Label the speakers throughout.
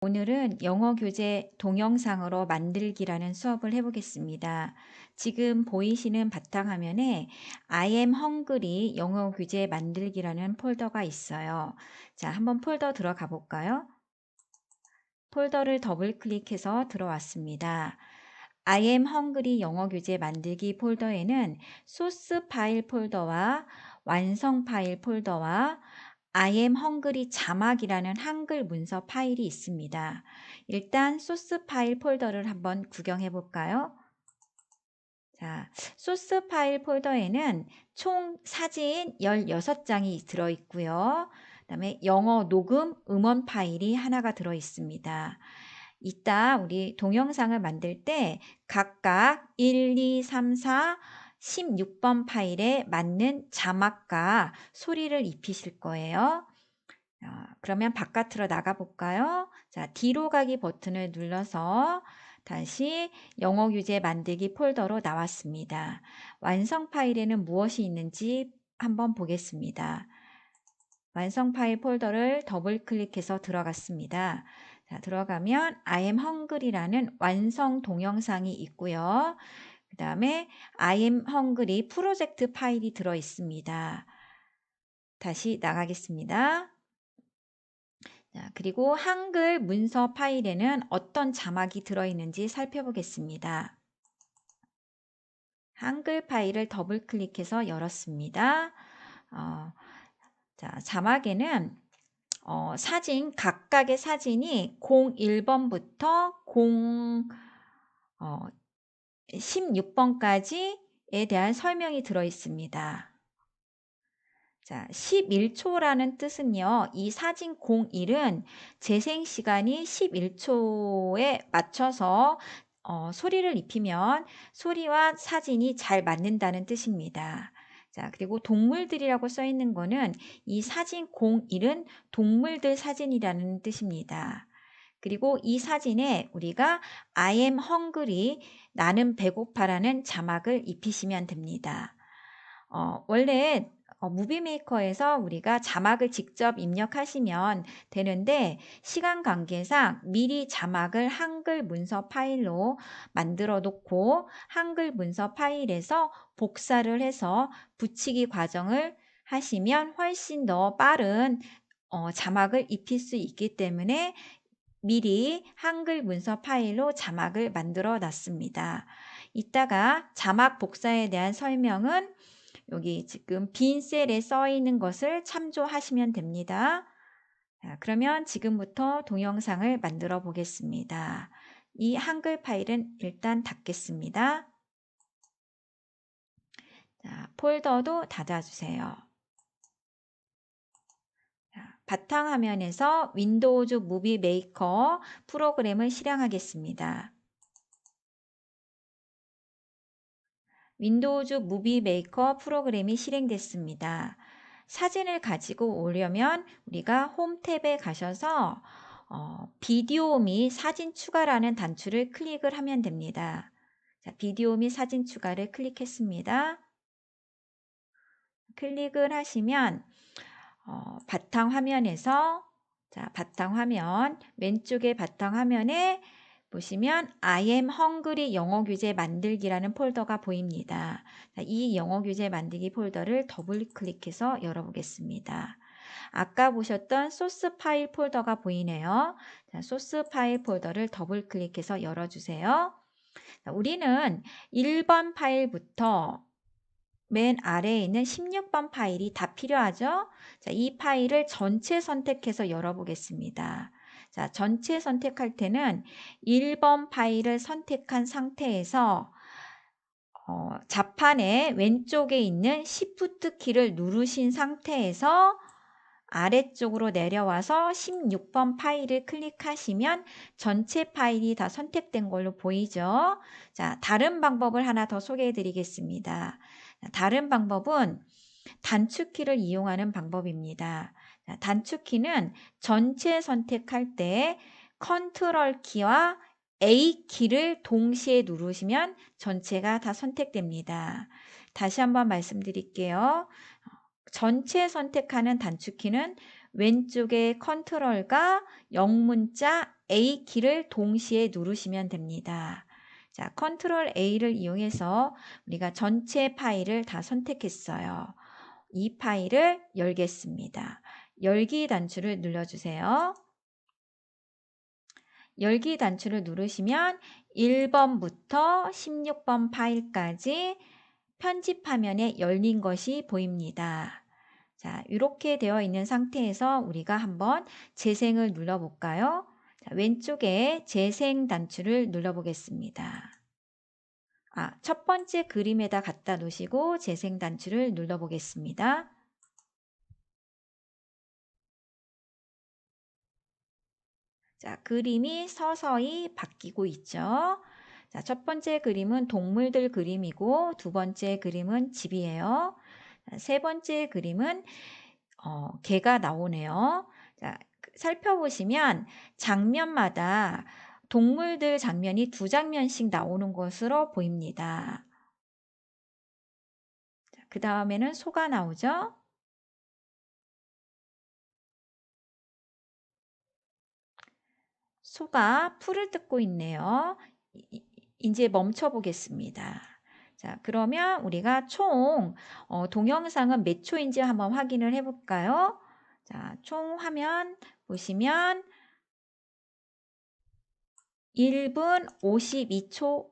Speaker 1: 오늘은 영어 교재 동영상으로 만들기라는 수업을 해보겠습니다. 지금 보이시는 바탕화면에 I am hungry 영어 교재 만들기라는 폴더가 있어요. 자, 한번 폴더 들어가 볼까요? 폴더를 더블 클릭해서 들어왔습니다. I am hungry 영어 교재 만들기 폴더에는 소스 파일 폴더와 완성 파일 폴더와 I am hungry 자막이라는 한글 문서 파일이 있습니다. 일단 소스 파일 폴더를 한번 구경해 볼까요? 자, 소스 파일 폴더에는 총 사진 16장이 들어있고요. 그다음에 영어 녹음 음원 파일이 하나가 들어 있습니다. 이따 우리 동영상을 만들 때 각각 1, 2, 3, 4, 16번 파일에 맞는 자막과 소리를 입히실 거예요. 그러면 바깥으로 나가 볼까요? 자, 뒤로 가기 버튼을 눌러서 다시 영어 교재 만들기 폴더로 나왔습니다. 완성 파일에는 무엇이 있는지 한번 보겠습니다. 완성 파일 폴더를 더블 클릭해서 들어갔습니다. 자, 들어가면 I am hungry라는 완성 동영상이 있고요. 그 다음에 I am hungry 프로젝트 파일이 들어 있습니다. 다시 나가겠습니다. 자, 그리고 한글 문서 파일에는 어떤 자막이 들어있는지 살펴보겠습니다. 한글 파일을 더블 클릭해서 열었습니다. 자, 자막에는 사진, 각각의 사진이 01번부터 16번까지에 대한 설명이 들어 있습니다. 자, 11초라는 뜻은요, 이 사진 01은 재생 시간이 11초에 맞춰서 소리를 입히면 소리와 사진이 잘 맞는다는 뜻입니다. 자, 그리고 동물들이라고 써 있는 거는 이 사진 01은 동물들 사진이라는 뜻입니다. 그리고 이 사진에 우리가 I am hungry, 나는 배고파라는 자막을 입히시면 됩니다. 원래 무비메이커에서 우리가 자막을 직접 입력하시면 되는데 시간 관계상 미리 자막을 한글 문서 파일로 만들어 놓고 한글 문서 파일에서 복사를 해서 붙이기 과정을 하시면 훨씬 더 빠른 자막을 입힐 수 있기 때문에 미리 한글 문서 파일로 자막을 만들어 놨습니다. 이따가 자막 복사에 대한 설명은 여기 지금 빈 셀에 써 있는 것을 참조하시면 됩니다. 자, 그러면 지금부터 동영상을 만들어 보겠습니다. 이 한글 파일은 일단 닫겠습니다. 자, 폴더도 닫아주세요. 자, 바탕화면에서 윈도우즈 무비 메이커 프로그램을 실행하겠습니다. 윈도우즈 무비 메이커 프로그램이 실행됐습니다. 사진을 가지고 오려면 우리가 홈 탭에 가셔서 비디오 및 사진 추가라는 단추를 클릭을 하면 됩니다. 자, 비디오 및 사진 추가를 클릭했습니다. 클릭을 하시면 바탕화면에서 바탕화면 왼쪽의 바탕화면에 보시면 I am hungry 영어 교재 만들기라는 폴더가 보입니다. 자, 이 영어 교재 만들기 폴더를 더블 클릭해서 열어보겠습니다. 아까 보셨던 소스 파일 폴더가 보이네요. 자, 소스 파일 폴더를 더블 클릭해서 열어주세요. 자, 우리는 1번 파일부터 맨 아래에 있는 16번 파일이 다 필요하죠? 자, 이 파일을 전체 선택해서 열어보겠습니다. 자, 전체 선택할 때는 1번 파일을 선택한 상태에서 자판의 왼쪽에 있는 Shift 키를 누르신 상태에서 아래쪽으로 내려와서 16번 파일을 클릭하시면 전체 파일이 다 선택된 걸로 보이죠? 자, 다른 방법을 하나 더 소개해 드리겠습니다. 다른 방법은 단축키를 이용하는 방법입니다. 단축키는 전체 선택할 때 컨트롤 키와 A 키를 동시에 누르시면 전체가 다 선택됩니다. 다시 한번 말씀드릴게요. 전체 선택하는 단축키는 왼쪽에 컨트롤과 영문자 A키를 동시에 누르시면 됩니다. 자, 컨트롤 A를 이용해서 우리가 전체 파일을 다 선택했어요. 이 파일을 열겠습니다. 열기 단추를 눌러주세요. 열기 단추를 누르시면 1번부터 16번 파일까지 편집 화면에 열린 것이 보입니다. 자, 이렇게 되어 있는 상태에서 우리가 한번 재생을 눌러볼까요? 자, 왼쪽에 재생 단추를 눌러보겠습니다. 첫 번째 그림에다 갖다 놓으시고 재생 단추를 눌러보겠습니다. 자, 그림이 서서히 바뀌고 있죠. 자, 첫 번째 그림은 동물들 그림이고 두 번째 그림은 집이에요. 자, 세 번째 그림은 개가 나오네요. 자, 살펴보시면 장면마다 동물들 장면이 두 장면씩 나오는 것으로 보입니다. 그 다음에는 소가 나오죠. 소가 풀을 뜯고 있네요. 이제 멈춰 보겠습니다. 자, 그러면 우리가 총 동영상은 몇 초인지 한번 확인을 해 볼까요? 자, 총 화면 보시면 1분 52초가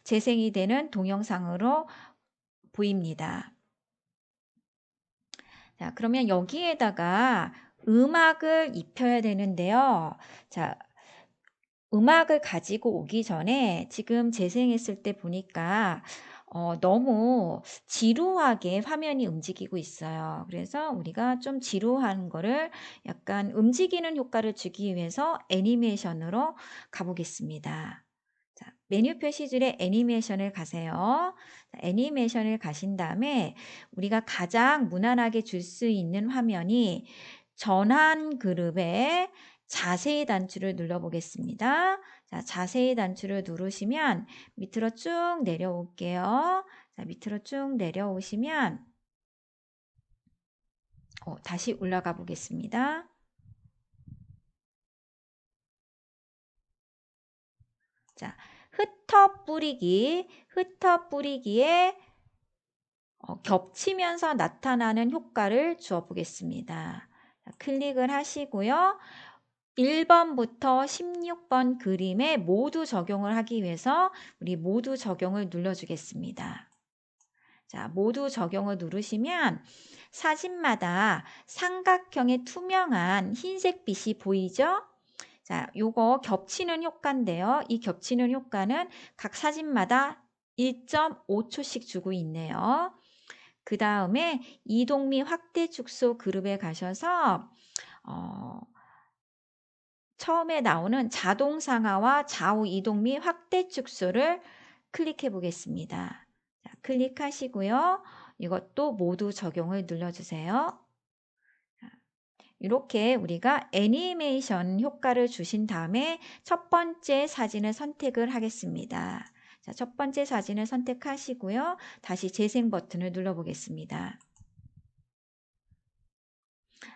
Speaker 1: 재생이 되는 동영상으로 보입니다. 자, 그러면 여기에다가 음악을 입혀야 되는데요. 자, 음악을 가지고 오기 전에 지금 재생했을 때 보니까 너무 지루하게 화면이 움직이고 있어요. 그래서 우리가 좀 지루한 거를 약간 움직이는 효과를 주기 위해서 애니메이션으로 가보겠습니다. 자, 메뉴 표시줄에 애니메이션을 가세요. 자, 애니메이션을 가신 다음에 우리가 가장 무난하게 줄 수 있는 화면이 전환 그룹의 자세히 단추를 눌러보겠습니다. 자, 자세히 단추를 누르시면 밑으로 쭉 내려올게요. 자, 밑으로 쭉 내려오시면 다시 올라가 보겠습니다. 자, 흩어 뿌리기에 겹치면서 나타나는 효과를 주어 보겠습니다. 자, 클릭을 하시고요. 1번부터 16번 그림에 모두 적용을 하기 위해서 우리 모두 적용을 눌러주겠습니다. 자, 모두 적용을 누르시면 사진마다 삼각형의 투명한 흰색 빛이 보이죠? 자, 요거 겹치는 효과인데요. 이 겹치는 효과는 각 사진마다 1.5초씩 주고 있네요. 그 다음에 이동 및 확대 축소 그룹에 가셔서 처음에 나오는 자동 상하와 좌우 이동 및 확대 축소를 클릭해 보겠습니다. 자, 클릭하시고요. 이것도 모두 적용을 눌러주세요. 이렇게 우리가 애니메이션 효과를 주신 다음에 첫 번째 사진을 선택을 하겠습니다. 자, 첫 번째 사진을 선택하시고요. 다시 재생 버튼을 눌러보겠습니다.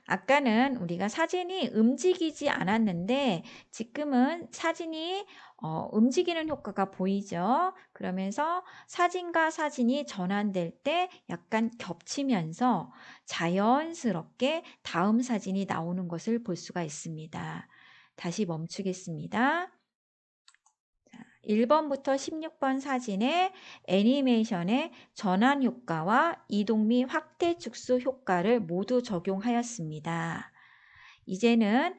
Speaker 1: 아까는 우리가 사진이 움직이지 않았는데 지금은 사진이 움직이는 효과가 보이죠. 그러면서 사진과 사진이 전환될 때 약간 겹치면서 자연스럽게 다음 사진이 나오는 것을 볼 수가 있습니다. 다시 멈추겠습니다. 1번부터 16번 사진의 애니메이션의 전환 효과와 이동 및 확대 축소 효과를 모두 적용하였습니다. 이제는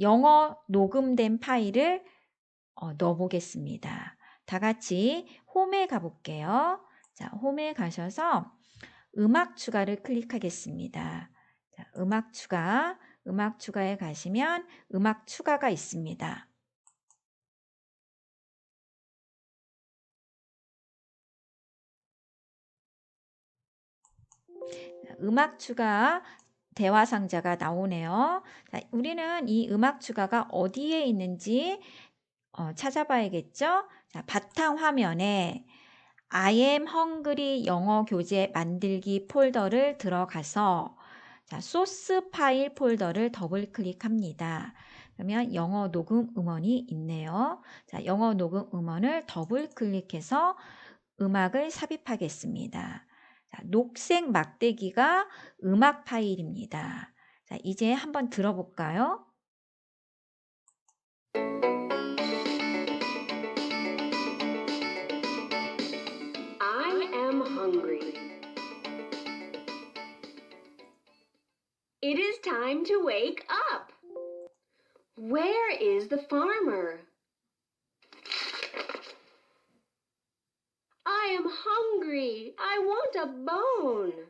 Speaker 1: 영어 녹음된 파일을 넣어 보겠습니다. 다 같이 홈에 가볼게요. 자, 홈에 가셔서 음악 추가를 클릭하겠습니다. 자, 음악 추가에 가시면 음악 추가가 있습니다. 음악 추가 대화 상자가 나오네요. 자, 우리는 이 음악 추가가 어디에 있는지 찾아봐야겠죠? 자, 바탕 화면에 I am hungry 영어 교재 만들기 폴더를 들어가서 자, 소스 파일 폴더를 더블 클릭합니다. 그러면 영어 녹음 음원이 있네요. 자, 영어 녹음 음원을 더블 클릭해서 음악을 삽입하겠습니다. 자, 녹색 막대기가 음악 파일입니다. 자, 이제 한번 들어볼까요?
Speaker 2: I am hungry. It is time to wake up. Where is the farmer? I am hungry. I want a bone.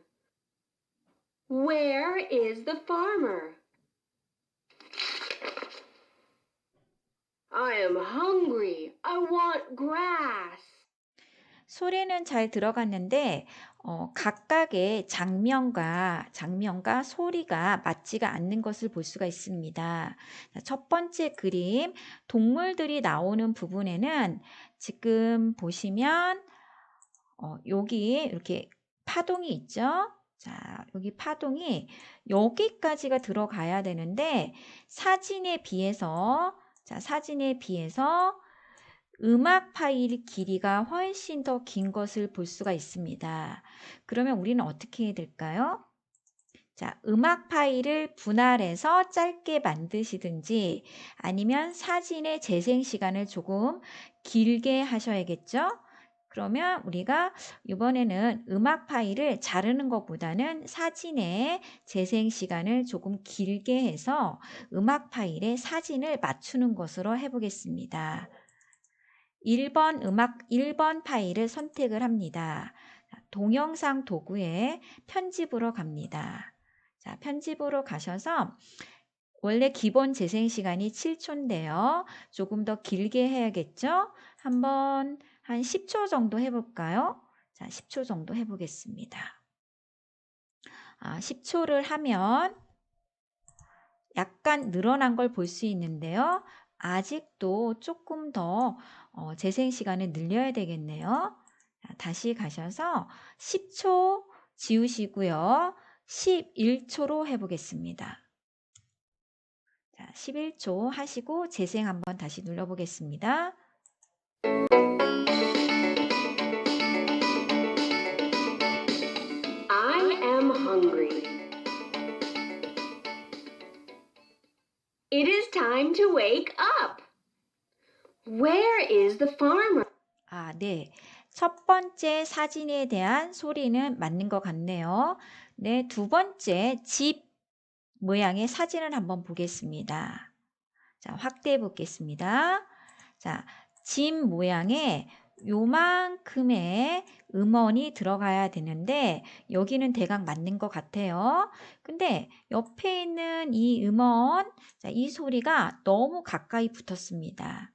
Speaker 2: Where is the farmer? I am hungry. I want grass.
Speaker 1: 소리는 잘 들어갔는데 각각의 장면과 소리가 맞지가 않는 것을 볼 수가 있습니다. 자, 첫 번째 그림, 동물들이 나오는 부분에는 지금 보시면 여기 이렇게 파동이 있죠? 자, 여기 파동이 여기까지가 들어가야 되는데 사진에 비해서 음악 파일 길이가 훨씬 더 긴 것을 볼 수가 있습니다. 그러면 우리는 어떻게 해야 될까요? 자, 음악 파일을 분할해서 짧게 만드시든지 아니면 사진의 재생 시간을 조금 길게 하셔야겠죠? 그러면 우리가 이번에는 음악 파일을 자르는 것보다는 사진의 재생 시간을 조금 길게 해서 음악 파일에 사진을 맞추는 것으로 해보겠습니다. 1번 파일을 선택을 합니다. 동영상 도구에 편집으로 갑니다. 자, 편집으로 가셔서 원래 기본 재생 시간이 7초인데요. 조금 더 길게 해야겠죠? 한번 한 10초 정도 해볼까요? 자, 10초 정도 해보겠습니다. 10초를 하면 약간 늘어난 걸 볼 수 있는데요. 아직도 조금 더 재생 시간을 늘려야 되겠네요. 자, 다시 가셔서 10초 지우시고요. 11초로 해보겠습니다. 자, 11초 하시고 재생 한번 다시 눌러보겠습니다.
Speaker 2: I am hungry. It is time to wake up. Where is the farmer?
Speaker 1: 네. 첫 번째 사진에 대한 소리는 맞는 것 같네요. 네, 두 번째 집 모양의 사진을 한번 보겠습니다. 자, 확대해 보겠습니다. 자, 집 모양에 요만큼의 음원이 들어가야 되는데 여기는 대강 맞는 것 같아요. 근데 옆에 있는 이 음원, 자, 이 소리가 너무 가까이 붙었습니다.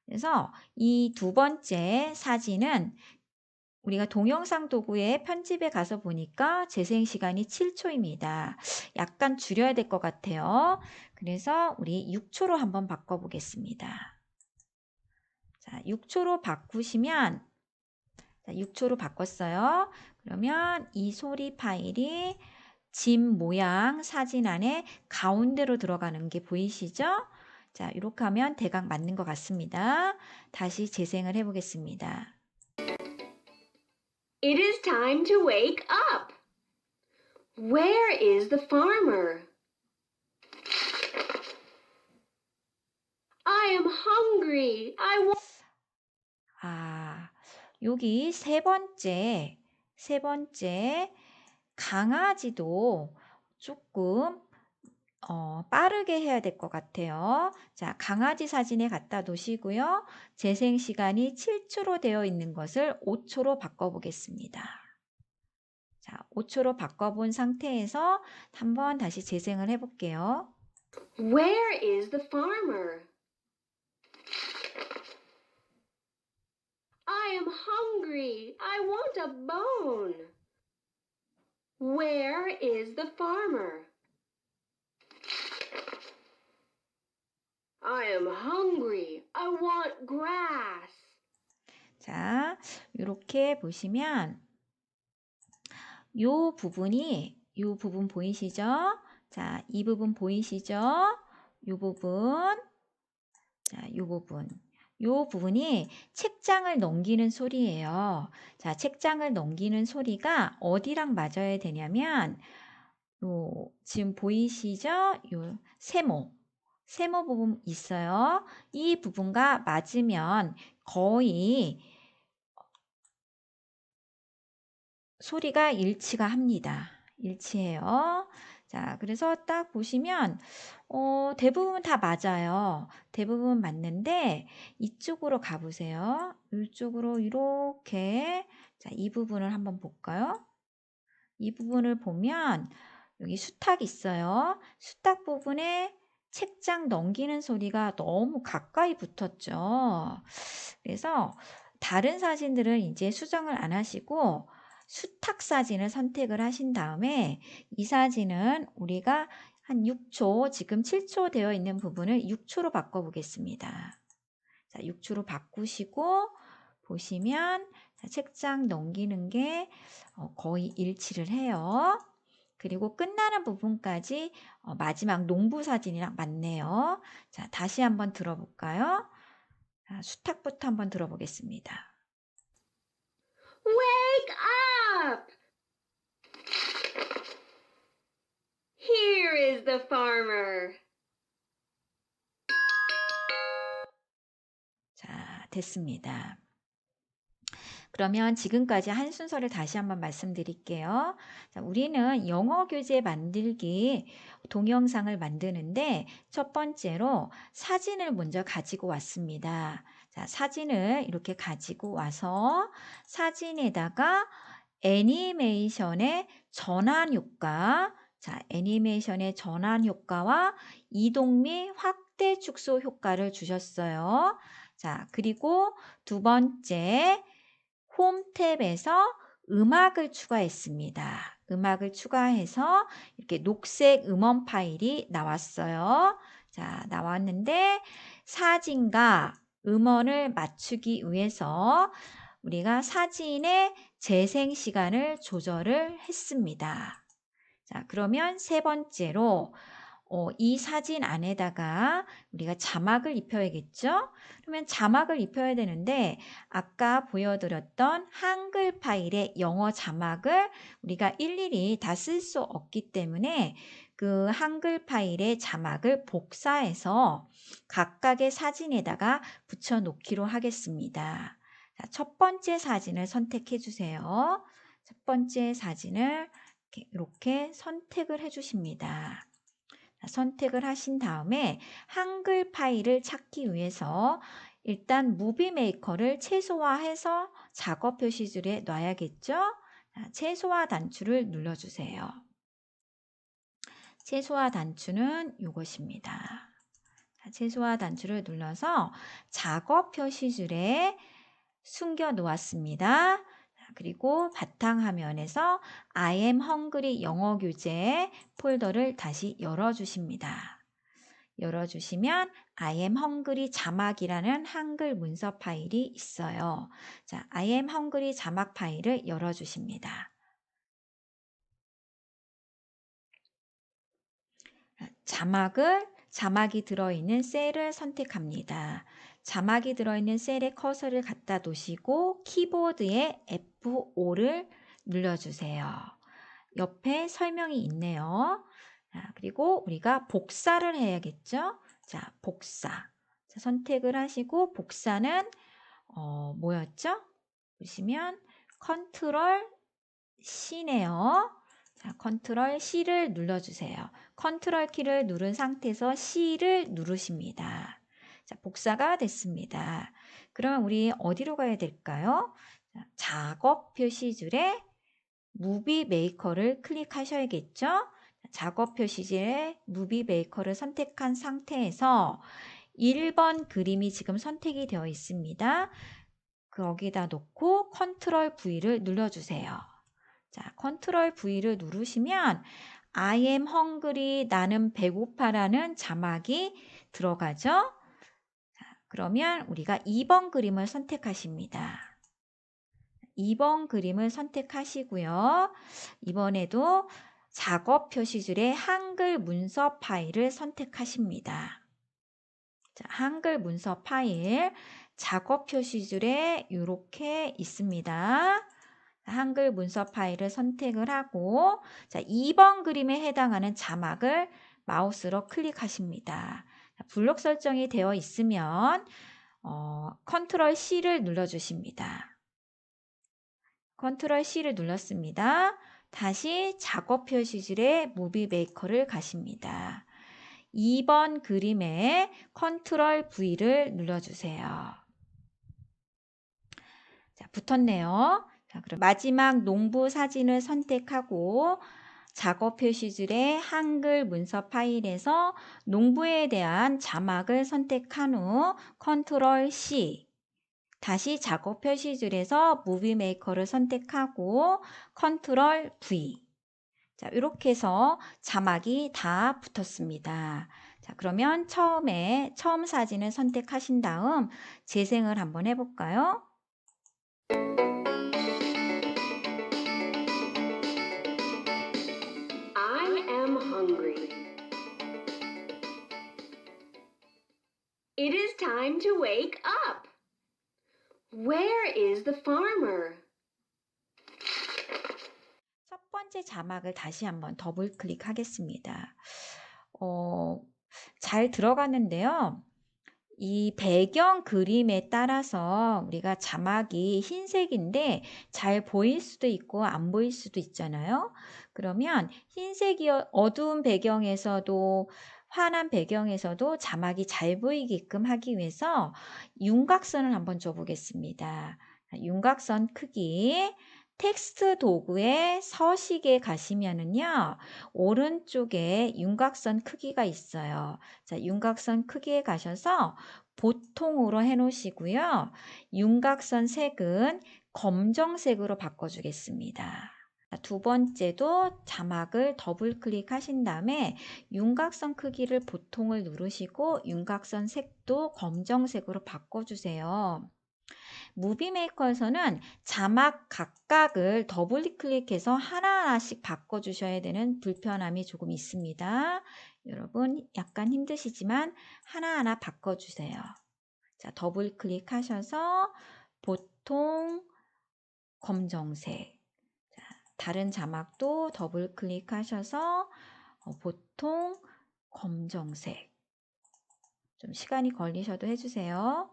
Speaker 1: 그래서 이 두 번째 사진은 우리가 동영상 도구의 편집에 가서 보니까 재생 시간이 7초입니다. 약간 줄여야 될 것 같아요. 그래서 우리 6초로 한번 바꿔보겠습니다. 자, 6초로 바꾸시면, 자, 6초로 바꿨어요. 그러면 이 소리 파일이 집 모양 사진 안에 가운데로 들어가는 게 보이시죠? 자, 이렇게 하면 대강 맞는 것 같습니다. 다시 재생을 해보겠습니다.
Speaker 2: It is time to wake up. Where is the farmer? I am hungry. I want.
Speaker 1: 여기 세 번째 강아지도 조금 빠르게 해야 될 것 같아요. 자, 강아지 사진에 갖다 놓으시고요. 재생 시간이 7초로 되어 있는 것을 5초로 바꿔보겠습니다. 자, 5초로 바꿔본 상태에서 한번 다시 재생을 해볼게요.
Speaker 2: Where is the farmer? I am hungry. I want a bone. Where is the farmer? I am hungry. I want grass.
Speaker 1: 자, 이렇게 보시면 요 부분이 이 부분 보이시죠? 자, 이 부분 보이시죠? 이 부분. 자, 이 부분. 이 부분이 책장을 넘기는 소리예요. 자, 책장을 넘기는 소리가 어디랑 맞아야 되냐면 지금 보이시죠? 요 세모 부분 있어요. 이 부분과 맞으면 거의 소리가 일치가 합니다. 일치해요. 자, 그래서 딱 보시면 대부분 다 맞아요. 대부분 맞는데 이쪽으로 가 보세요. 이쪽으로 이렇게 자, 이 부분을 한번 볼까요? 이 부분을 보면 여기 수탉 있어요. 수탉 부분에 책장 넘기는 소리가 너무 가까이 붙었죠. 그래서 다른 사진들은 이제 수정을 안 하시고 수탉 사진을 선택을 하신 다음에 이 사진은 우리가 한 6초, 지금 7초 되어 있는 부분을 6초로 바꿔 보겠습니다. 자, 6초로 바꾸시고 보시면 책장 넘기는 게 거의 일치를 해요. 그리고 끝나는 부분까지 마지막 농부 사진이랑 맞네요. 자, 다시 한번 들어볼까요? 자, 수탉부터 한번 들어보겠습니다.
Speaker 2: Wake up! Here is the farmer.
Speaker 1: 자, 됐습니다. 그러면 지금까지 한 순서를 다시 한번 말씀드릴게요. 자, 우리는 영어 교재 만들기 동영상을 만드는데 첫 번째로 사진을 먼저 가지고 왔습니다. 자, 사진을 이렇게 가지고 와서 사진에다가 애니메이션의 전환 효과, 자, 애니메이션의 전환 효과와 이동 및 확대 축소 효과를 주셨어요. 자, 그리고 두 번째, 홈 탭에서 음악을 추가했습니다. 음악을 추가해서 이렇게 녹색 음원 파일이 나왔어요. 자, 나왔는데 사진과 음원을 맞추기 위해서 우리가 사진의 재생 시간을 조절을 했습니다. 자, 그러면 세 번째로 이 사진 안에다가 우리가 자막을 입혀야겠죠? 그러면 자막을 입혀야 되는데 아까 보여드렸던 한글 파일의 영어 자막을 우리가 일일이 다 쓸 수 없기 때문에 그 한글 파일의 자막을 복사해서 각각의 사진에다가 붙여놓기로 하겠습니다. 자, 첫 번째 사진을 선택해 주세요. 첫 번째 사진을 이렇게 선택을 해 주십니다. 선택을 하신 다음에 한글 파일을 찾기 위해서 일단 무비 메이커를 최소화해서 작업 표시줄에 놔야겠죠? 최소화 단추를 눌러주세요. 최소화 단추는 이것입니다. 최소화 단추를 눌러서 작업 표시줄에 숨겨 놓았습니다. 그리고 바탕화면에서 I am hungry 영어 교재 폴더를 다시 열어주십니다. 열어주시면 I am hungry 자막이라는 한글 문서 파일이 있어요. 자, I am hungry 자막 파일을 열어주십니다. 자막이 들어있는 셀을 선택합니다. 자막이 들어있는 셀에 커서를 갖다 놓으시고 키보드에 F5를 눌러주세요. 옆에 설명이 있네요. 자, 그리고 우리가 복사를 해야겠죠? 자, 복사. 자, 선택을 하시고 복사는 뭐였죠? 보시면 컨트롤 C네요. 자, 컨트롤 C를 눌러주세요. 컨트롤 키를 누른 상태에서 C를 누르십니다. 자, 복사가 됐습니다. 그러면 우리 어디로 가야 될까요? 자, 작업 표시줄에 무비 메이커를 클릭하셔야겠죠? 작업 표시줄에 무비 메이커를 선택한 상태에서 1번 그림이 지금 선택이 되어 있습니다. 거기다 놓고 컨트롤 V를 눌러주세요. 자, 컨트롤 V를 누르시면 I am hungry 나는 배고파라는 자막이 들어가죠. 자, 그러면 우리가 2번 그림을 선택하십니다. 2번 그림을 선택하시고요. 이번에도 작업 표시줄의 한글 문서 파일을 선택하십니다. 자, 한글 문서 파일 작업 표시줄에 이렇게 있습니다. 한글 문서 파일을 선택을 하고 자, 2번 그림에 해당하는 자막을 마우스로 클릭하십니다. 자, 블록 설정이 되어 있으면 컨트롤 C를 눌러주십니다. 컨트롤 C를 눌렀습니다. 다시 작업 표시줄에 무비 메이커를 가십니다. 2번 그림에 컨트롤 V를 눌러주세요. 자, 붙었네요. 자, 그럼 마지막 농부 사진을 선택하고 작업 표시줄의 한글 문서 파일에서 농부에 대한 자막을 선택한 후 컨트롤 C 다시 작업 표시줄에서 무비 메이커를 선택하고 컨트롤 V 자, 이렇게 해서 자막이 다 붙었습니다. 자, 그러면 처음 사진을 선택하신 다음 재생을 한번 해볼까요?
Speaker 2: I am hungry. It is time to wake up. Where is the farmer?
Speaker 1: 첫 번째 자막을 다시 한번 더블 클릭하겠습니다. 잘 들어가는데요. 이 배경 그림에 따라서 우리가 자막이 흰색인데 잘 보일 수도 있고 안 보일 수도 있잖아요. 그러면 흰색이 어두운 배경에서도 환한 배경에서도 자막이 잘 보이게끔 하기 위해서 윤곽선을 한번 줘보겠습니다. 윤곽선 크기 텍스트 도구의 서식에 가시면은요. 오른쪽에 윤곽선 크기가 있어요. 자, 윤곽선 크기에 가셔서 보통으로 해 놓으시고요. 윤곽선 색은 검정색으로 바꿔주겠습니다. 두 번째도 자막을 더블 클릭하신 다음에 윤곽선 크기를 보통을 누르시고 윤곽선 색도 검정색으로 바꿔주세요. 무비 메이커에서는 자막 각각을 더블 클릭해서 하나하나씩 바꿔주셔야 되는 불편함이 조금 있습니다. 여러분 약간 힘드시지만 하나하나 바꿔주세요. 자, 더블 클릭하셔서 보통 검정색 자, 다른 자막도 더블 클릭하셔서 보통 검정색 좀 시간이 걸리셔도 해주세요.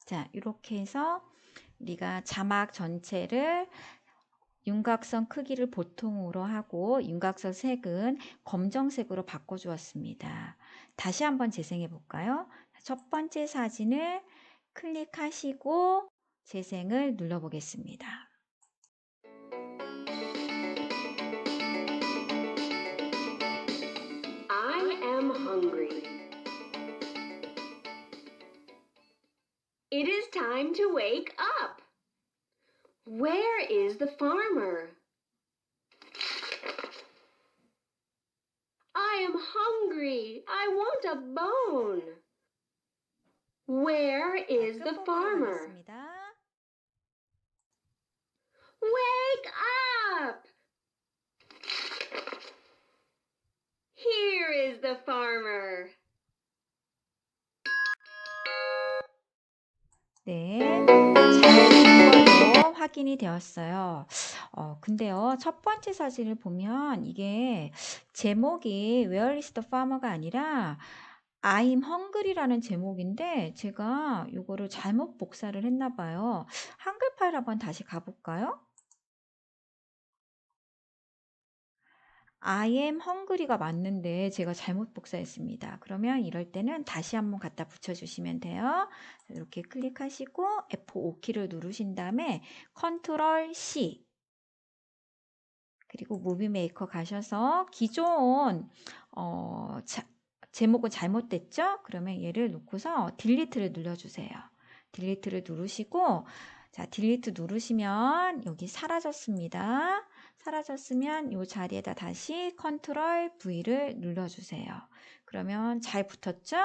Speaker 1: 자, 이렇게 해서 우리가 자막 전체를 윤곽선 크기를 보통으로 하고 윤곽선 색은 검정색으로 바꿔주었습니다. 다시 한번 재생해 볼까요? 첫 번째 사진을 클릭하시고 재생을 눌러보겠습니다.
Speaker 2: I am hungry. It is time to wake up. Where is the farmer? I am hungry. I want a bone. Where is the farmer? Wake up! Here is the farmer.
Speaker 1: 네, 잘 된 걸로 확인이 되었어요. 근데요, 첫 번째 사진을 보면 이게 제목이 Where is the farmer가 아니라 I'm hungry라는 제목인데 제가 이거를 잘못 복사를 했나 봐요. 한글 파일 한번 다시 가볼까요? I am hungry가 맞는데 제가 잘못 복사했습니다. 그러면 이럴 때는 다시 한번 갖다 붙여주시면 돼요. 이렇게 클릭하시고 F5키를 누르신 다음에 컨트롤 C 그리고 무비 메이커 가셔서 기존 제목은 잘못됐죠? 그러면 얘를 놓고서 딜리트를 눌러주세요. 딜리트를 누르시고 자, 딜리트 누르시면 여기 사라졌습니다. 사라졌으면 이 자리에다 다시 컨트롤 V를 눌러주세요. 그러면 잘 붙었죠?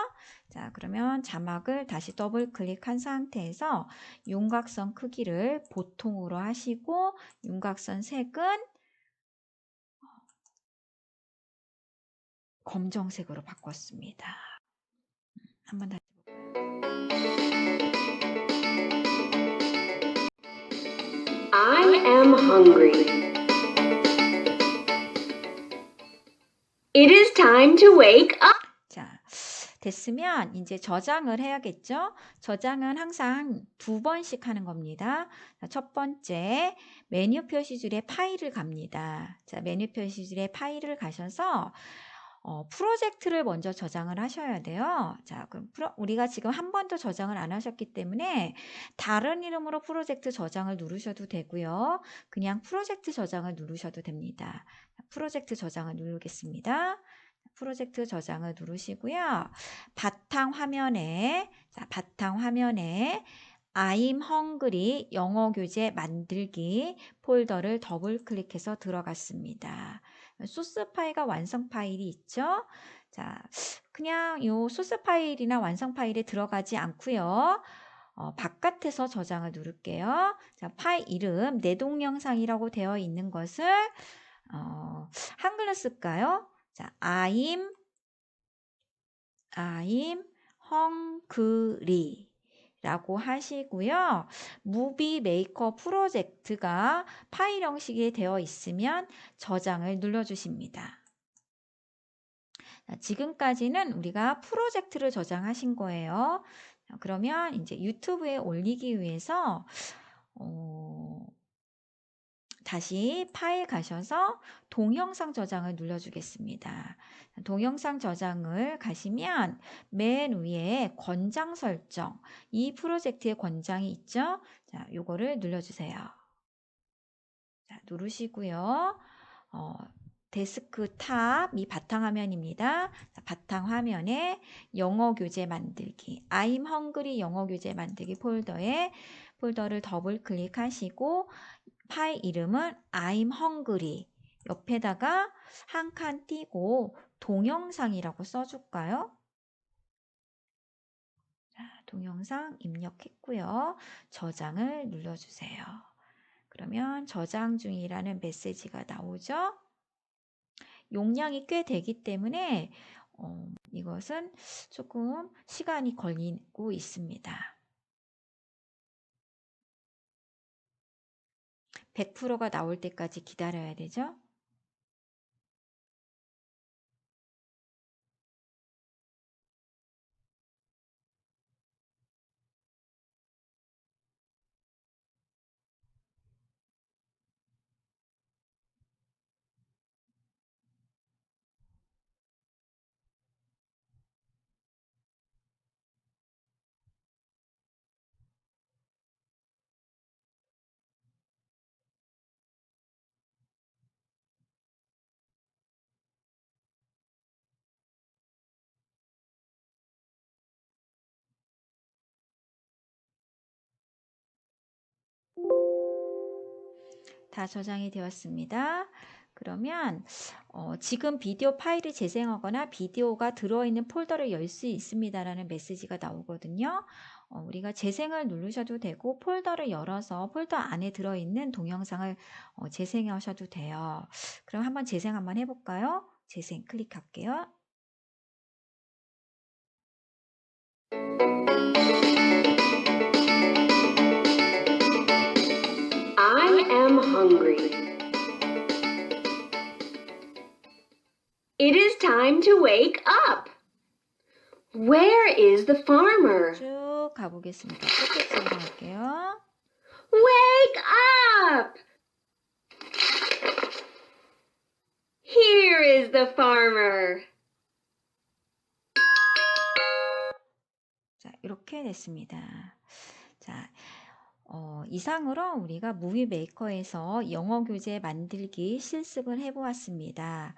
Speaker 1: 자, 그러면 자막을 다시 더블 클릭한 상태에서 윤곽선 크기를 보통으로 하시고 윤곽선 색은 검정색으로 바꿨습니다. 한번 다시
Speaker 2: I am hungry. It is time to wake up.
Speaker 1: 자, 됐으면 이제 저장을 해야겠죠? 저장은 항상 2번씩 하는 겁니다. 자, 첫 번째, 메뉴 표시줄에 파일을 갑니다. 자, 메뉴 표시줄에 파일을 가셔서 프로젝트를 먼저 저장을 하셔야 돼요. 자, 그럼 우리가 지금 한 번도 저장을 안 하셨기 때문에 다른 이름으로 프로젝트 저장을 누르셔도 되고요. 그냥 프로젝트 저장을 누르셔도 됩니다. 프로젝트 저장을 누르겠습니다. 프로젝트 저장을 누르시고요. 바탕 화면에 I'm hungry 영어 교재 만들기 폴더를 더블 클릭해서 들어갔습니다. 소스 파일과 완성 파일이 있죠. 자, 그냥 요 소스 파일이나 완성 파일에 들어가지 않고요. 바깥에서 저장을 누를게요. 자, 파일 이름 내 동영상이라고 되어 있는 것을 한글로 쓸까요? 자, I'm hungry 라고 하시고요. 무비 메이커 프로젝트가 파일 형식이 되어 있으면 저장을 눌러주십니다. 자, 지금까지는 우리가 프로젝트를 저장하신 거예요. 자, 그러면 이제 유튜브에 올리기 위해서 다시 파일 가셔서 동영상 저장을 눌러주겠습니다. 동영상 저장을 가시면 맨 위에 권장 설정, 이 프로젝트의 권장이 있죠? 자, 요거를 눌러주세요. 자, 누르시고요. 데스크탑 이 바탕화면입니다. 자, 바탕화면에 영어 교재 만들기, I'm hungry 영어 교재 만들기 폴더를 더블 클릭하시고 파일 이름은 I'm hungry 옆에다가 한 칸 띄고 동영상이라고 써줄까요? 자, 동영상 입력했고요. 저장을 눌러주세요. 그러면 저장 중이라는 메시지가 나오죠. 용량이 꽤 되기 때문에 이것은 조금 시간이 걸리고 있습니다. 100%가 나올 때까지 기다려야 되죠. 다 저장이 되었습니다. 그러면 지금 비디오 파일을 재생하거나 비디오가 들어있는 폴더를 열 수 있습니다라는 메시지가 나오거든요. 우리가 재생을 누르셔도 되고 폴더를 열어서 폴더 안에 들어있는 동영상을 재생하셔도 돼요. 그럼 한번 재생 한번 해볼까요? 재생 클릭할게요.
Speaker 2: I am hungry. It is time to wake up. Where is the farmer?
Speaker 1: 쭉 가보겠습니다. 끝에 쪽으로 갈게요.
Speaker 2: Wake up! Here is the farmer.
Speaker 1: 자, 이렇게 됐습니다. 자, 이상으로 우리가 무비 메이커에서 영어 교재 만들기 실습을 해보았습니다.